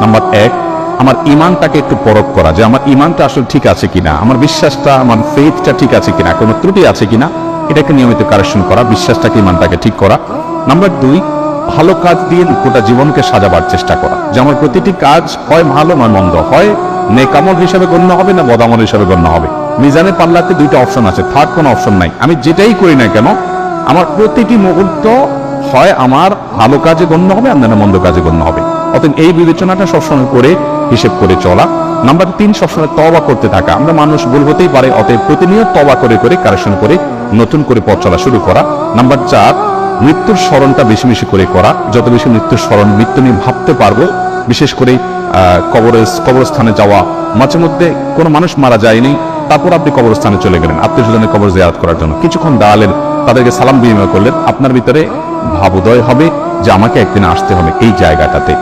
Number 1, আমার ইমানটাকে একটু পরখ করা, যে আমার ইমানটা আসলে ঠিক আছে কিনা, আমার বিশ্বাসটা, আমার ফেথটা ঠিক আছে কিনা, কোনো ত্রুটি আছে কিনা, এটাকে নিয়মিত কারেকশন করা, বিশ্বাসটাকে, ইমানটাকে ঠিক করা। নাম্বার 2, ভালো কাজ দিয়ে গোটা জীবনকে সাজাবার চেষ্টা করা, যে আমার প্রতিটি কাজ হয় ভালো নয় মন্দ, হয় নেকামল হিসাবে গণ্য হবে না বদামল হিসাবে গণ্য হবে। মিজানের পাল্লাতে 2টা অপশন আছে, থার্ড কোনো অপশন নাই। আমি যেটাই করি না কেন আমার প্রতিটি মুহূর্ত হয় আমার ভালো কাজে গণ্য হবে আর না মন্দ কাজে গণ্য হবে। অতএব এই বিবেচনাটা সবসময় করে হিসেব করে চলা। নাম্বার 3, সবসময় তওবা করতে থাকা। আমরা মানুষ ভুল হতেই পারে, অতএব প্রতিনিয়ত তওবা করে করে কারেকশন করে নতুন করে পথ চলা শুরু করা। নাম্বার 4, মৃত্যুর স্মরণটা বেশি বেশি করে করা। যত বেশি মৃত্যুর স্মরণ, মৃত্যু নিয়ে ভাবতে পারবো, বিশেষ করে কবরস্থানে যাওয়া। মাঝে মধ্যে কোনো মানুষ মারা যায়নি, তারপর আপনি কবরস্থানে চলে গেলেন আত্মীয়স্বজনের কবর জিয়ারত করার জন্য, কিছুক্ষণ দাঁড়ালেন, তাদেরকে সালাম বিনিময় করলেন, আপনার ভিতরে ভাবোদয় হবে যে আমাকে একদিন আসতে হবে এই জায়গাটাতে।